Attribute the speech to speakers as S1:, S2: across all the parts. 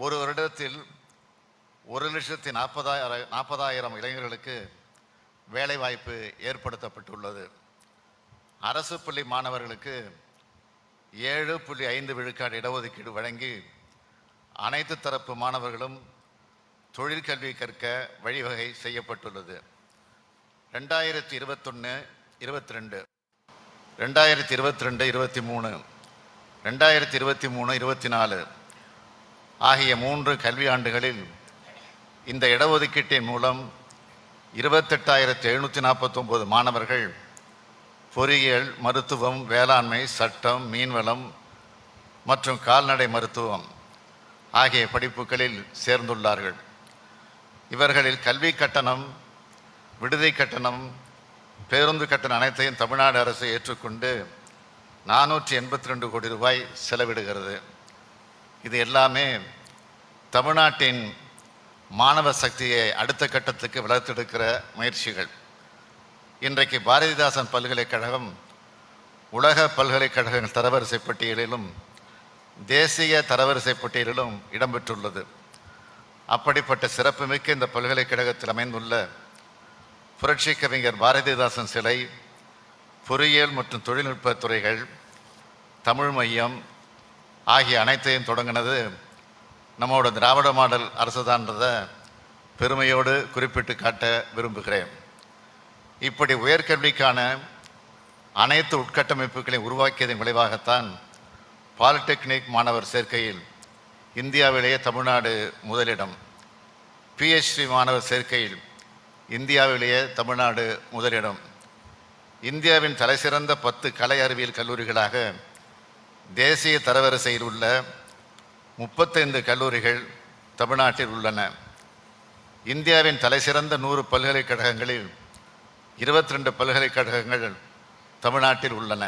S1: ஒரு வருடத்தில் 1,40,000 இளைஞர்களுக்கு வேலைவாய்ப்பு ஏற்படுத்தப்பட்டுள்ளது. அரசு பள்ளி மாணவர்களுக்கு 7.5 விழுக்காடு இடஒதுக்கீடு வழங்கி அனைத்து தரப்பு மாணவர்களும் தொழிற்கல்வி கற்க வழிவகை செய்யப்பட்டுள்ளது. 2021, 22, 2022, 23, 2023, 24 ஆகிய 3 கல்வி ஆண்டுகளில் இந்த இடஒதுக்கீட்டின் மூலம் 28,749 மாணவர்கள் பொறியியல், மருத்துவம், வேளாண்மை, சட்டம், மீன்வளம் மற்றும் கால்நடை மருத்துவம் ஆகிய படிப்புகளில் சேர்ந்துள்ளார்கள். இவர்களில் கல்வி கட்டணம், விடுதி கட்டணம், பேருந்து கட்டணம் அனைத்தையும் தமிழ்நாடு அரசு ஏற்றுக்கொண்டு 482 கோடி ரூபாய் செலவிடுகிறது. இது எல்லாமே தமிழ்நாட்டின் மாணவ சக்தியை அடுத்த கட்டத்துக்கு வளர்த்தெடுக்கிற முயற்சிகள். இன்றைக்கு பாரதிதாசன் பல்கலைக்கழகம் உலக பல்கலைக்கழகங்கள் தரவரிசை பட்டியலிலும் தேசிய தரவரிசை பட்டியலிலும் இடம்பெற்றுள்ளது. அப்படிப்பட்ட சிறப்புமிக்க இந்த பல்கலைக்கழகத்தில் அமைந்துள்ள புரட்சி கவிஞர் பாரதிதாசன் சிலை, பொறியியல் மற்றும் தொழில்நுட்ப துறைகள், தமிழ் மையம் ஆகிய அனைத்தையும் தொடங்கினது நம்மோட திராவிட மாடல் அரசுதான்றதை பெருமையோடு குறிப்பிட்டு காட்ட விரும்புகிறேன். இப்படி உயர்கல்விக்கான அனைத்து உட்கட்டமைப்புகளை உருவாக்கியதன் விளைவாகத்தான் பாலிடெக்னிக் மாணவர் சேர்க்கையில் இந்தியாவிலேயே தமிழ்நாடு முதலிடம், PhD மாணவர் சேர்க்கையில் இந்தியாவிலேயே தமிழ்நாடு முதலிடம். இந்தியாவின் தலைசிறந்த 10 கலை அறிவியல் கல்லூரிகளாக தேசிய தரவரிசையில் உள்ள 35 கல்லூரிகள் தமிழ்நாட்டில் உள்ளன. இந்தியாவின் தலைசிறந்த 100 பல்கலைக்கழகங்களில் 22 பல்கலைக்கழகங்கள் தமிழ்நாட்டில் உள்ளன.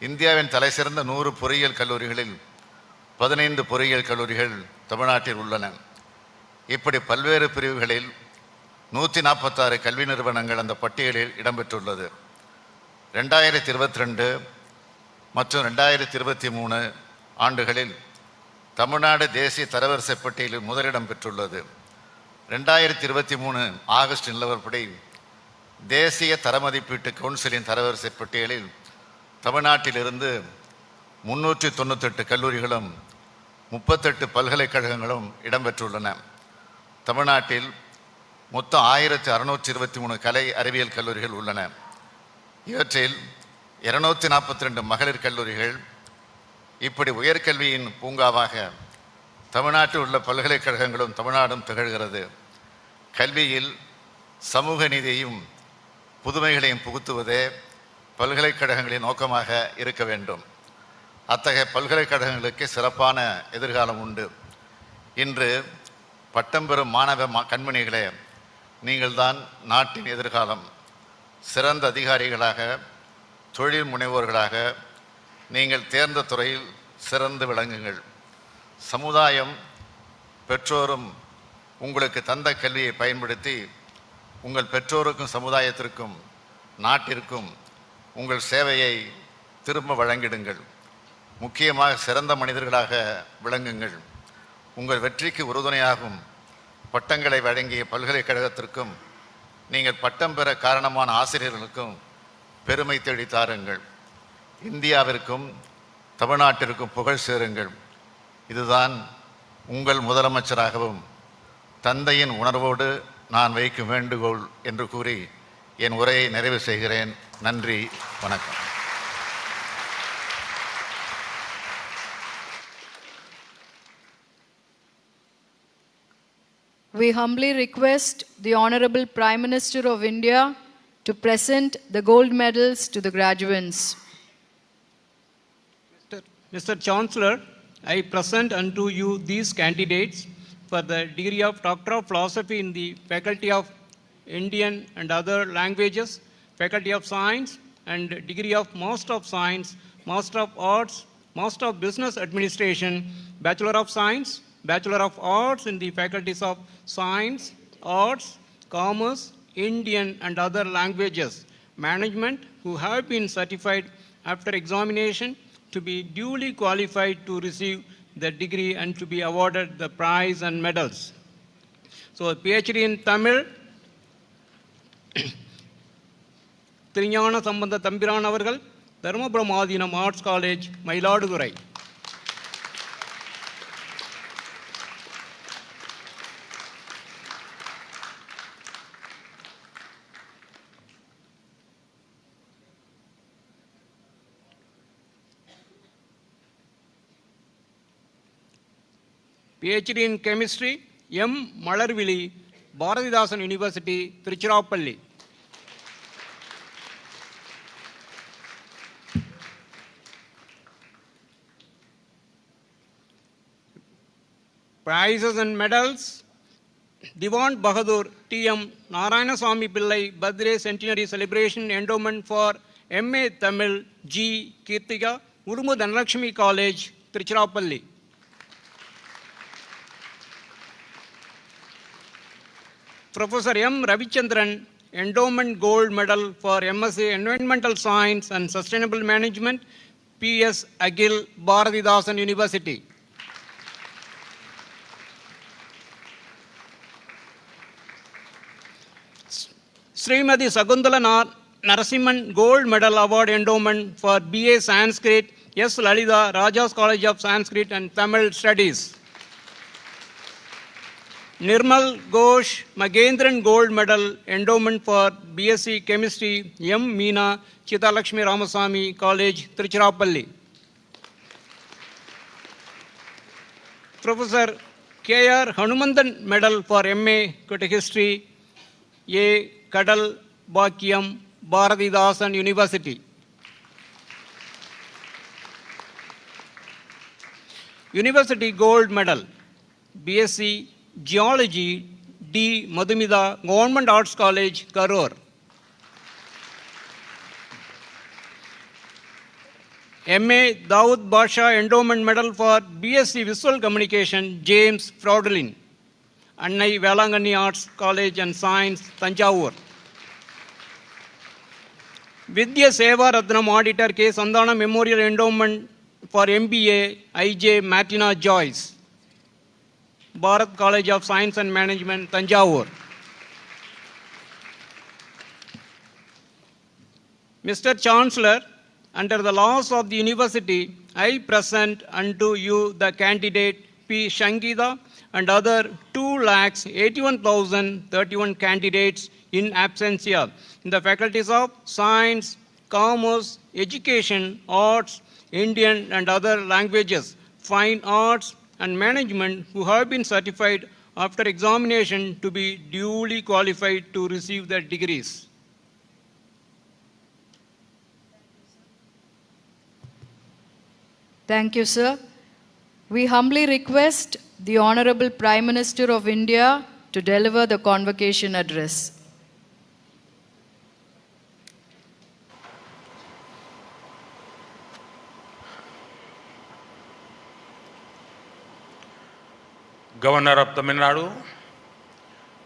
S1: இந்தியாவின் தலைசிறந்த 100 பொறியியல் கல்லூரிகளில் 15 பொறியியல் கல்லூரிகள் தமிழ்நாட்டில் உள்ளன. இப்படி பல்வேறு பிரிவுகளில் 146 கல்வி நிறுவனங்கள் அந்த பட்டியலில் இடம்பெற்றுள்ளது. 2022 மற்றும் 2023 ஆண்டுகளில் தமிழ்நாடு தேசிய தரவரிசை பட்டியலில் முதலிடம் பெற்றுள்ளது. 2023 ஆகஸ்ட் நிலவரப்படி தேசிய தரமதிப்பீட்டு கவுன்சிலின் தரவரிசை பட்டியலில் தமிழ்நாட்டிலிருந்து 398 கல்லூரிகளும் 38 பல்கலைக்கழகங்களும் இடம்பெற்றுள்ளன. தமிழ்நாட்டில் மொத்தம் 1623 கலை அறிவியல் கல்லூரிகள் உள்ளன. இவற்றில் 242 மகளிர் கல்லூரிகள். இப்படி உயர்கல்வியின் பூங்காவாக தமிழ்நாட்டில் உள்ள பல்கலைக்கழகங்களும் தமிழ்நாடும் திகழ்கிறது. கல்வியில் சமூக நீதியையும் புதுமைகளையும் புகுத்துவதே பல்கலைக்கழகங்களின் நோக்கமாக இருக்க வேண்டும். அத்தகைய பல்கலைக்கழகங்களுக்கு சிறப்பான எதிர்காலம் உண்டு. இன்று பட்டம் பெறும் மாணவ கண்மணிகளே, நீங்கள்தான் நாட்டின் எதிர்காலம். சிறந்த அதிகாரிகளாக, தொழில் முனைவோர்களாக நீங்கள் தேர்ந்த துறையில் சிறந்து விளங்குங்கள். சமுதாயம், பெற்றோரும் உங்களுக்கு தந்த கல்வியை பயன்படுத்தி உங்கள் பெற்றோருக்கும் சமுதாயத்திற்கும் நாட்டிற்கும் உங்கள் சேவையை திரும்ப வழங்கிடுங்கள். முக்கியமாக சிறந்த மனிதர்களாக விளங்குங்கள். உங்கள் வெற்றிக்கு உறுதுணையாகும் பட்டங்களை வழங்கிய பல்கலைக்கழகத்திற்கும் நீங்கள் பட்டம் பெற காரணமான ஆசிரியர்களுக்கும் பெருமை தேடி தாருங்கள். இந்தியாவிற்கும் தமிழ்நாட்டிற்கும் புகழ் சேருங்கள். இதுதான் உங்கள் முதலமைச்சராகவும் தந்தையின் உணர்வோடு நான் வைக்கும் வேண்டுகோள் என்று கூறி என் உரையை நிறைவு செய்கிறேன். நன்றி, வணக்கம்.
S2: We humbly request the Honorable Prime Minister of India to present the gold medals to the graduates.
S3: Mr. Chancellor, I present unto you these candidates for the degree of Doctor of Philosophy in the Faculty of Indian and Other Languages, Faculty of Science, and degree of Master of Science, Master of Arts, Master of Business Administration, Bachelor of Science, Bachelor of Arts in the Faculties of Science, Arts, Commerce, Indian and Other Languages, Management, who have been certified after examination to be duly qualified to receive the degree and to be awarded the prize and medals. So, PhD in Tamil, திருஞான சம்பந்த தம்பிரான் அவர்கள், Dharmapuram Adheenam arts college, Mayiladuthurai. PhD in Chemistry, M. Malarvili, Bharatidasan University, Tiruchirappalli. Prizes and medals. Diwan Bahadur T.M. Narayanaswamy Pillai Birthday Centenary Celebration Endowment for M.A. Tamil G. Kirtika, Urumu Dhanalakshmi College, Tiruchirappalli. Professor M. Ravichandran, Endowment Gold Medal for MSc Environmental Science and Sustainable Management, P.S. Agil, Bharatidasan University. Srimati Sakuntala Narasimhan Gold Medal Award Endowment for B.A. Sanskrit, S. Lalita, Rajas College of Sanskrit and Tamil Studies. Nirmal Ghosh Magendran Gold Medal Endowment for BSc Chemistry, M. Meena, Chittalakshmi Ramaswamy College, Tiruchirappalli. Professor K.R. Hanumantan Medal for M.A. Critic History, A. Kadal Bhakyam, Bharatidasan University. University Gold Medal, BSc Geology, D. Madhumida, Government Arts College, Karur. M.A. Dawood Basha Endowment Medal for BSc Visual Communication, James Fraudlin, Annai Velangani Arts College and Science, Tanjavur. Vidya Seva Ratnam Auditor K. Sandana Memorial Endowment for MBA, I.J. Martina Joyce, Bharat College of Science and Management, Tanjavur. Mr. Chancellor, under the laws of the university, I present unto you the candidate P. Shankida and other 281,031 candidates in absentia in the faculties of Science, Commerce, Education, Arts, Indian and other languages, Fine Arts, and Management who have been certified after examination to be duly qualified to receive their degrees.
S2: Thank you, sir. We humbly request the Honorable Prime Minister of India to deliver the convocation address.
S4: Governor of Tamil Nadu,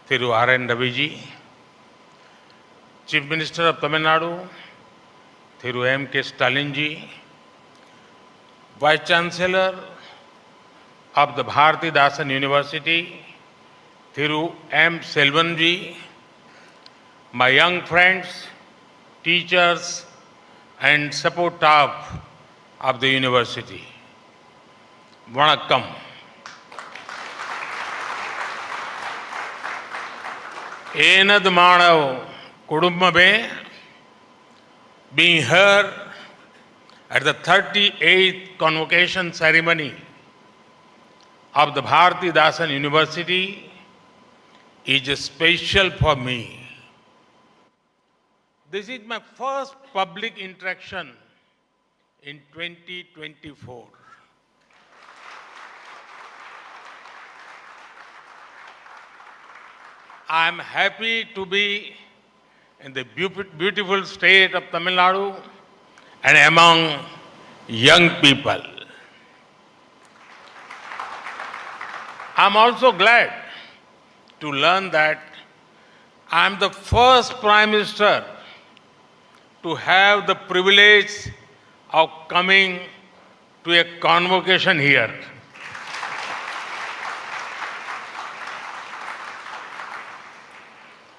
S4: Thiru R.N. Raviji, Chief Minister of Tamil Nadu, Thiru M.K. Stalinji, Vice Chancellor of the Bharatidasan University, Thiru M. Selvanji, my young friends, teachers, and support staff of the university. Vanakkam. Enad Manav Kudumbabe, being here at the 38th convocation ceremony of the Bharatidasan University is special for me. This is my first public interaction in 2024. I am happy to be in the beautiful state of Tamil Nadu and among young people. I am also glad to learn that I am the first Prime Minister to have the privilege of coming to a convocation here.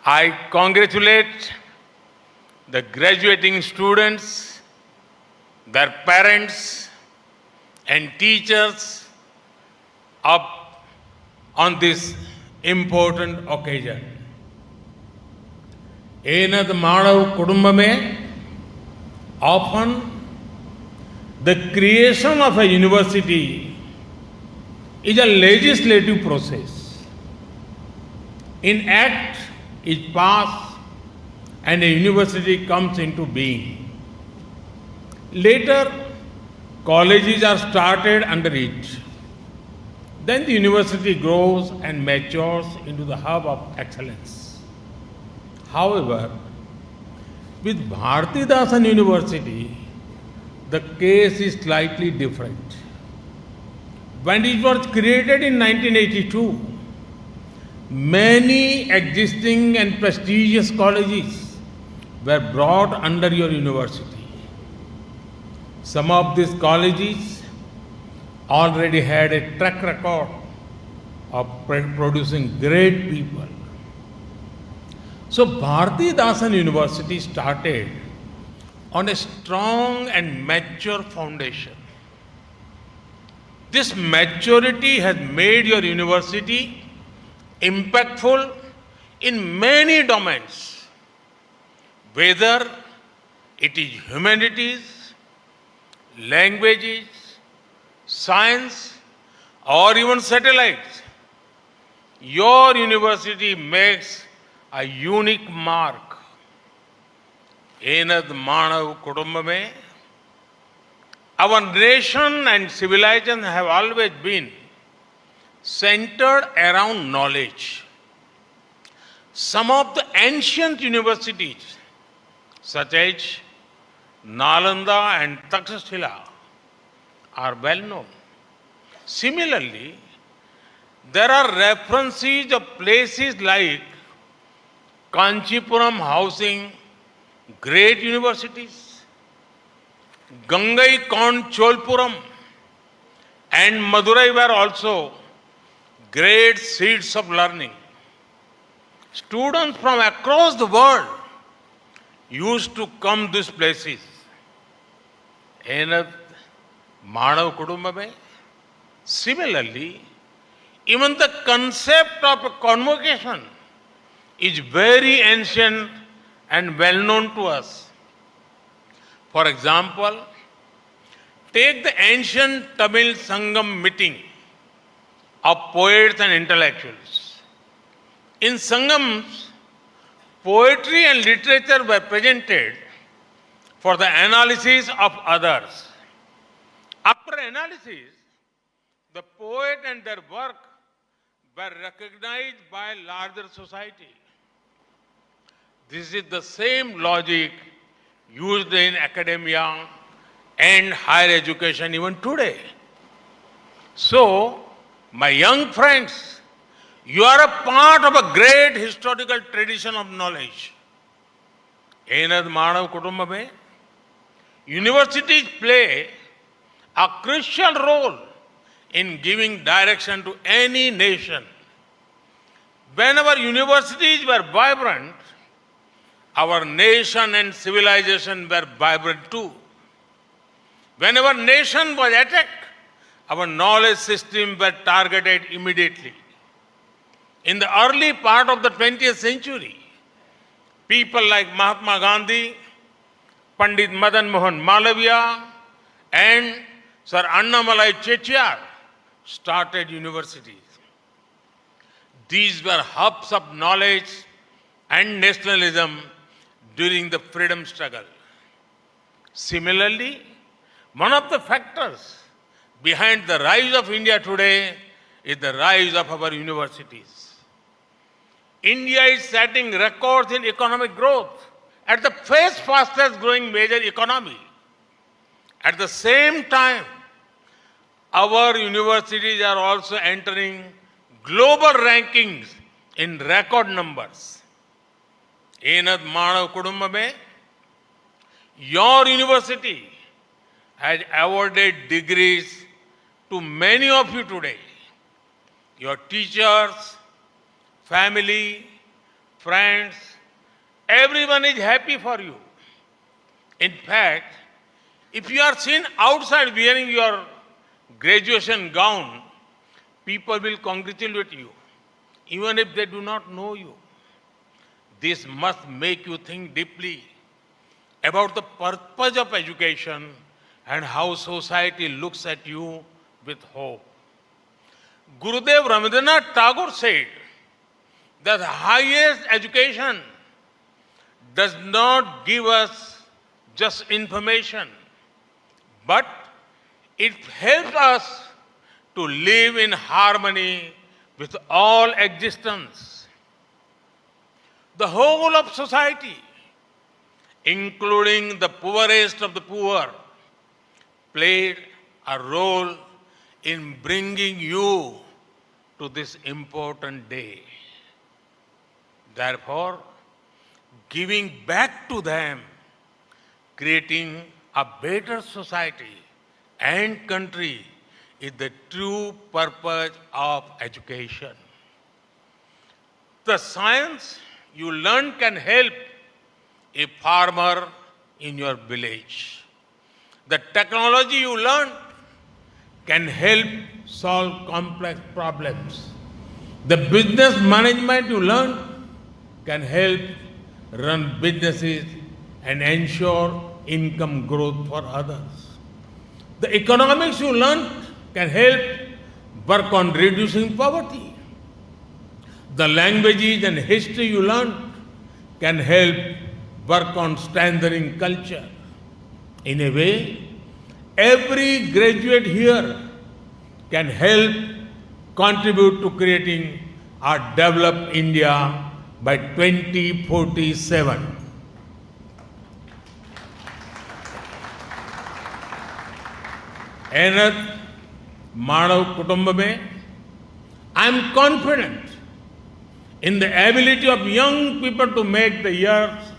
S4: I congratulate the graduating students, their parents, and teachers up on this important occasion. Enad Manav Kudumbame, often the creation of a university is a legislative process. An act is passed and a university comes into being. Later, colleges are started under it. Then the university grows and matures into the hub of excellence. However, with Bharatidasan University, the case is slightly different. When it was created in 1982, many existing and prestigious colleges were brought under your university. Some of these colleges already had a track record of producing great people. So Bharatidasan University started on a strong and mature foundation. This maturity has made your university impactful in many domains, whether it is humanities, languages, science, or even satellites. Your university makes a unique mark. Enad Manav Kudumbame. Our nation and civilization have always been centered around knowledge. Some of the ancient universities, such as Nalanda and Takshashila, are well known. Similarly, there are references of places like Kanchipuram housing great universities, Gangaikon Cholpuram and Madurai were also great seats of learning. Students from across the world used to come these places. Enad Manav Kudumbame. Similarly, even the concept of a convocation is very ancient and well known to us. For example, take the ancient Tamil Sangam meeting of poets and intellectuals. In Sangams, poetry and literature were presented for the analysis of others. After analysis, the poet and their work were recognized by larger society. This is the same logic used in academia and higher education even today. So, my young friends, you are a part of a great historical tradition of knowledge. Enad Manav Kudumbame, universities play a crucial role in giving direction to any nation. When our universities were vibrant, our nation and civilization were vibrant too. When our nation was attacked, our knowledge system were targeted immediately. In the early part of the 20th century, people like Mahatma Gandhi, Pandit Madan Mohan Malaviya, and Sir Annamalai Chettiar started universities. These were hubs of knowledge and nationalism during the freedom struggle. Similarly, one of the factors behind the rise of India today is the rise of our universities. India is setting records in economic growth at the fastest growing major economy. At the same time, our universities are also entering global rankings in record numbers. Enad Manav Kudumbame, your university has awarded degrees to many of you today. Your teachers, family, friends, everyone is happy for you. In fact, if you are seen outside wearing your graduation gown, people will congratulate you, even if they do not know you. This must make you think deeply about the purpose of education and how society looks at you with hope. Gurudev Rabindranath Tagore said that the highest education does not give us just information, but it helps us to live in harmony with all existence. The whole of society, including the poorest of the poor, played a role in bringing you to this important day. Therefore, giving back to them, creating a better society and country is the true purpose of education. The science you learn can help a farmer in your village. The technology you learn can help solve complex problems. The business management you learn can help run businesses and ensure income growth for others. The economics you learn can help work on reducing poverty. The languages and history you learn can help work on strengthening culture. In a way, every graduate here can help contribute to creating a developed India by 2047. एनत मानव कुटुंब में I am confident in the ability of young people to make the years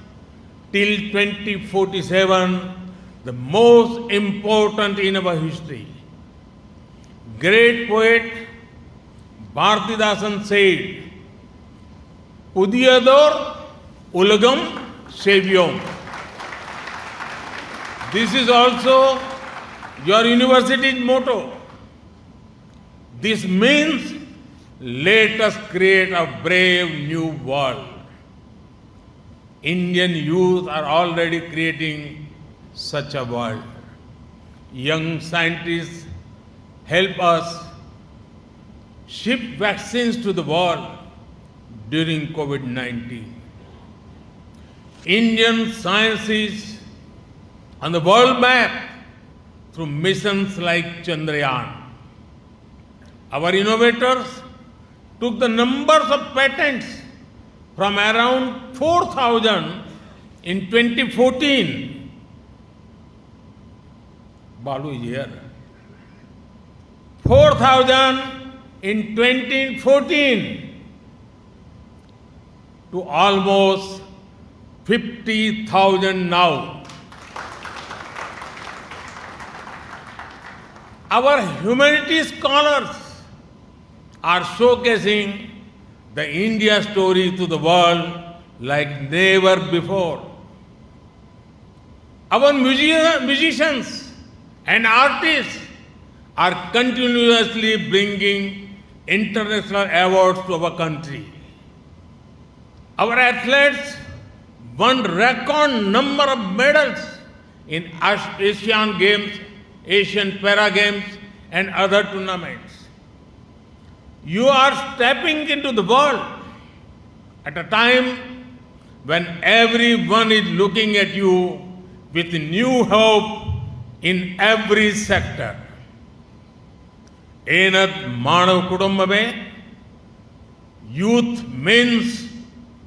S4: till 2047 the most important in our history. Great poet Bharatidasan said, Udiyador Ulagam Sevyom. This is also your university's motto. This means let us create a brave new world. Indian youth are already creating such a world. Young scientists help us ship vaccines to the world during COVID-19. Indian science is on the world map through missions like Chandrayaan. Our innovators took the numbers of patents from around 4,000 in 2014. Balu is here. 4,000 in 2014 to almost 50,000 now. Our humanities scholars are showcasing the India story to the world like never before. Our musicians and artists are continuously bringing international awards to our country. Our athletes won record number of medals in Asian Games, Asian Para Games and other tournaments. You are stepping into the world at a time when everyone is looking at you with new hope in every sector. Enat Manav Kutumba mein, youth means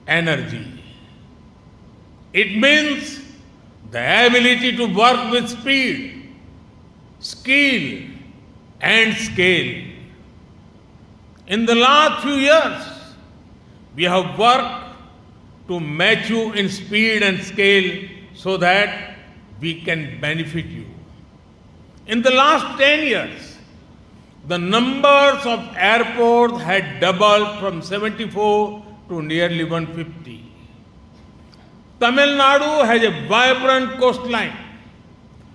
S4: energy. It means the ability to work with speed, skill and scale. In the last few years, we have worked to match you in speed and scale so that we can benefit you. In the last 10 years, the numbers of airports had doubled from 74 to nearly 150. Tamil Nadu has a vibrant coastline.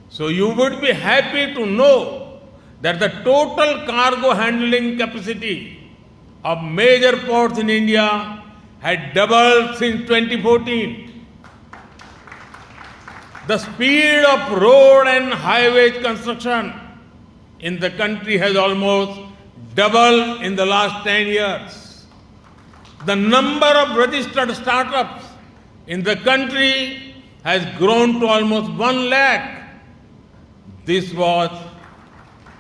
S4: So you would be happy to know that the total cargo handling capacity of major ports in India had doubled since 2014. The speed of road and highway construction in the country has almost doubled in the last 10 years. The number of registered startups in the country has grown to almost 1 lakh. This was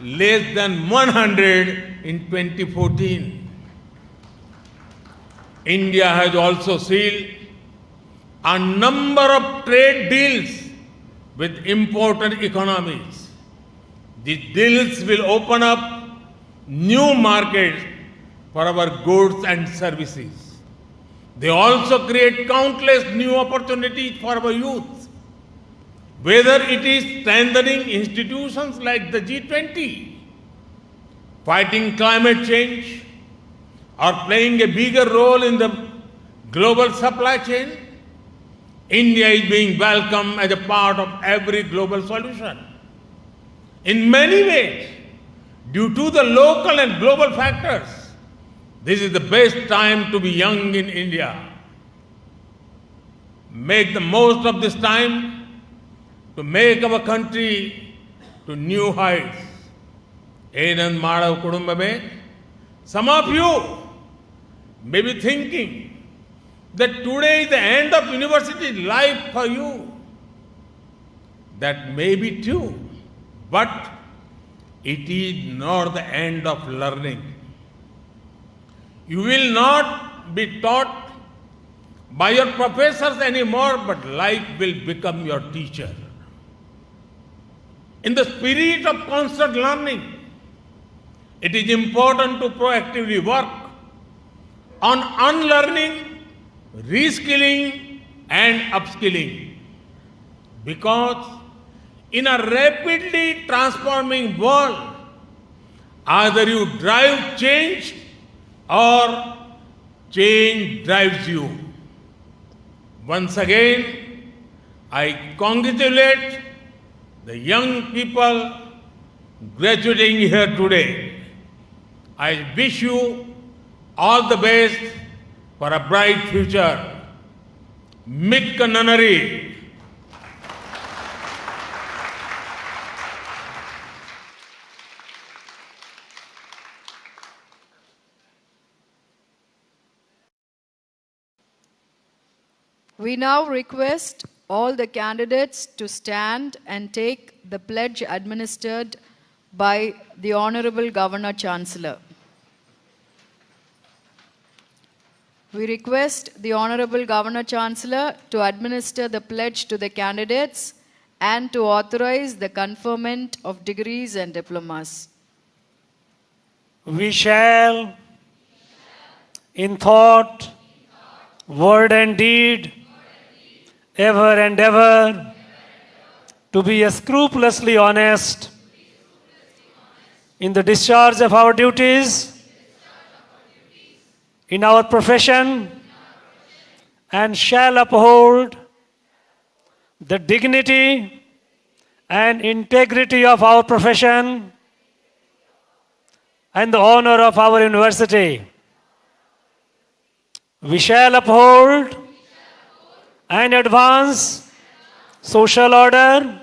S4: less than 100 in 2014. India has also sealed a number of trade deals with important economies. These deals will open up new markets for our goods and services. They also create countless new opportunities for our youth, whether it is strengthening institutions like the G20, fighting climate change, or playing a bigger role in the global supply chain. India is being welcomed as a part of every global solution. In many ways, due to the local and global factors, this is the best time to be young in India. Make the most of this time to make our country to new heights. Anand Madhav Kudumbame, some of you may be thinking that today is the end of university life for you. That may be true, but it is not the end of learning. You will not be taught by your professors anymore, but life will become your teacher. In the spirit of constant learning, it is important to proactively work on unlearning, reskilling, and upskilling. Because in a rapidly transforming world, either you drive change or change drives you. Once again, I congratulate the young people graduating here today. I wish you all the best for a bright future. Mikka Nanari.
S2: We now request all the candidates to stand and take the pledge administered by the Honorable Governor Chancellor. We request the Honorable Governor Chancellor to administer the pledge to the candidates and to authorize the conferment of degrees and diplomas.
S5: We shall, in thought, word and deed, ever and ever, to be scrupulously honest in the discharge of our duties in our profession, and shall uphold the dignity and integrity of our profession and the honor of our university. We shall uphold and advance social order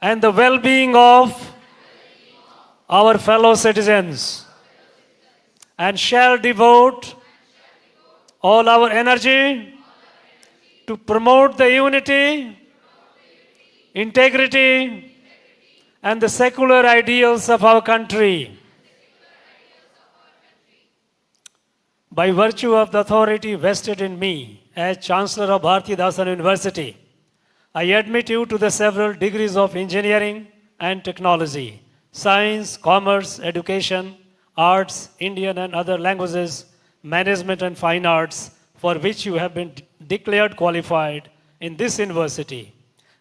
S5: and the well-being of our fellow citizens, and shall devote all our energy to promote the unity, integrity, and the secular ideals of our country. By virtue of the authority vested in me as Chancellor of Bharatiya Dasan University, I admit you to the several degrees of engineering and technology, science, commerce, education, arts, Indian and other languages, management and fine arts, for which you have been declared qualified in this university.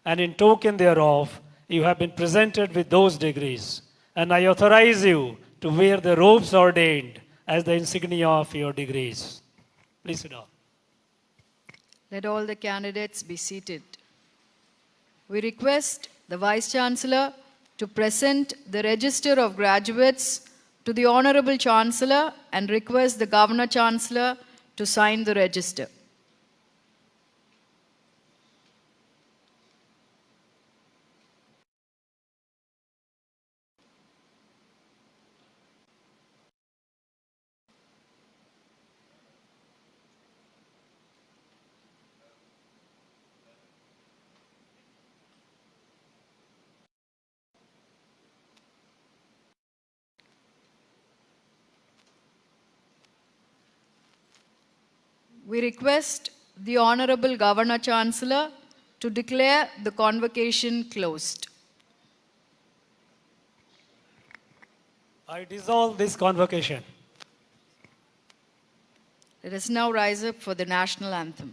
S5: And in token thereof, you have been presented with those degrees. And I authorize you to wear the robes ordained as the insignia of your degrees. Please sit down.
S2: Let all the candidates be seated. We request the Vice Chancellor to present the register of graduates to the Honorable Chancellor and request the Governor Chancellor to sign the register. We request the Honorable Governor Chancellor to declare the convocation closed.
S5: I dissolve this convocation.
S2: Let us now rise up for the national anthem.